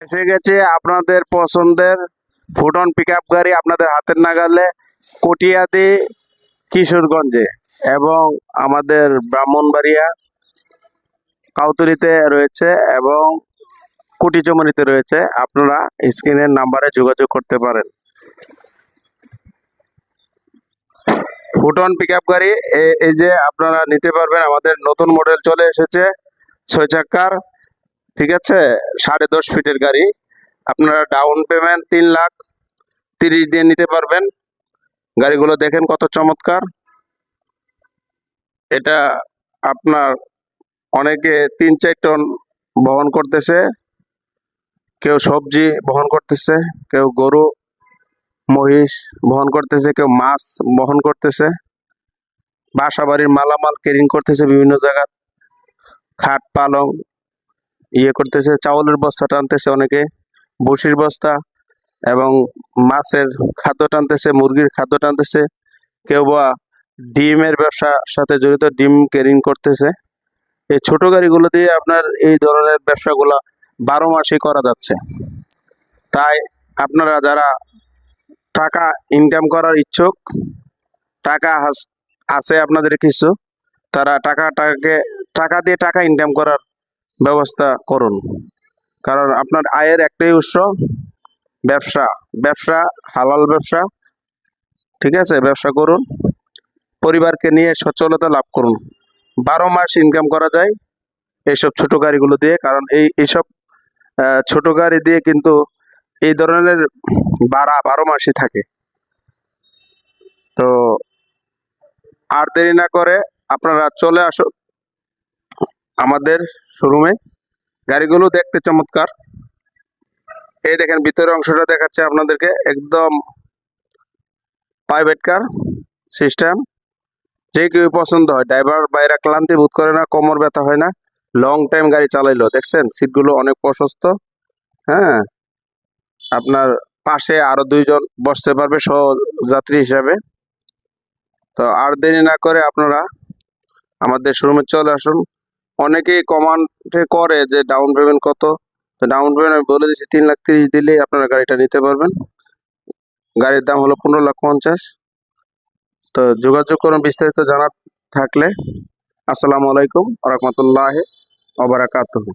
এসে গেছে আপনাদের পছন্দের ফুটন পিকআপ গাড়ি আপনাদের হাতের নাগালে কটিয়াদি কিশোরগঞ্জে এবং আমাদের ব্রাহ্মণবাড়িয়া কাউতুরিতে রয়েছে এবং কুটিচমনিতে রয়েছে। আপনারা স্ক্রিনের নাম্বারে যোগাযোগ করতে পারেন। ফুটন পিকআপ গাড়ি এই যে আপনারা নিতে পারবেন। আমাদের নতুন মডেল চলে এসেছে 6 চাকার, ঠিক আছে, 10.5 ফিটের গাড়ি। আপনারা ডাউন পেমেন্ট 3,30,000 দিয়ে নিতে পারবেন। গাড়িগুলো দেখেন কত চমৎকার। এটা আপনার অনেকে 3-4 টন বহন করতেছে, কেউ সবজি বহন করতেছে, কেউ গরু মহিষ বহন করতেছে, কেউ মাছ বহন করতেছে, বাসা বাড়ির মালামাল ক্যারিং করতেছে, বিভিন্ন জায়গা খাট পালং করতেছে, চাউলের বস্তা টানতেছে, অনেকে ভুসির বস্তা এবং মাছের খাদ্য টানতেছে, মুরগির খাদ্য টানতেছে, কেউ বা ডিমের ব্যবসার সাথে জড়িত, ডিম ক্যারিং করতেছে। এই ছোট গাড়িগুলো দিয়ে আপনার এই ধরনের ব্যবসাগুলো 12 মাসই করা যাচ্ছে। তাই আপনারা যারা টাকা ইনকাম করার ইচ্ছুক, টাকা আছে আপনাদের কিছু, তারা টাকা দিয়ে টাকা ইনকাম করার ব্যবস্থা করুন। কারণ আপনার আয়ের একটাই উৎস ব্যবসা, হালাল ব্যবসা, ঠিক আছে। ব্যবসা করুন, পরিবারকে নিয়ে সচ্ছলতা লাভ করুন। 12 মাস ইনকাম করা যায় এইসব ছোট গাড়িগুলো দিয়ে। কারণ এইসব ছোট গাড়ি দিয়ে কিন্তু এই ধরনের ভাড়া 12 মাসই থাকে। তো আর দেরি না করে আপনারা চলে আসুন আমাদের শোরুমে। গাড়িগুলো দেখতে চমৎকার। এই দেখেন ভিতরের অংশটা দেখাচ্ছে আপনাদেরকে, একদম প্রাইভেট কার সিস্টেম। যে কেউ পছন্দ হয়, ড্রাইভার বাইরে ক্লান্তি বোধ করে না, কোমর ব্যথা হয় না, লং টাইম গাড়ি চালাইলো। দেখছেন সিটগুলো অনেক প্রশস্ত, হ্যাঁ। আপনার পাশে আরো 2 জন বসতে পারবে সহযাত্রী হিসাবে। তো আর দেরি না করে আপনারা আমাদের শোরুমে চলে আসুন। অনেকেই কমেন্টে করে যে ডাউন পেমেন্ট কত। তো ডাউন পেমেন্ট আমি বলে দিচ্ছি 3,30,000 দিলেই আপনারা গাড়িটা নিতে পারবেন। গাড়ির দাম হলো 15,50,000। তো যোগাযোগ করুন বিস্তারিত জানার থাকলে। আসসালামু আলাইকুম ওয়া রাহমাতুল্লাহি ওয়া বারাকাতুহু।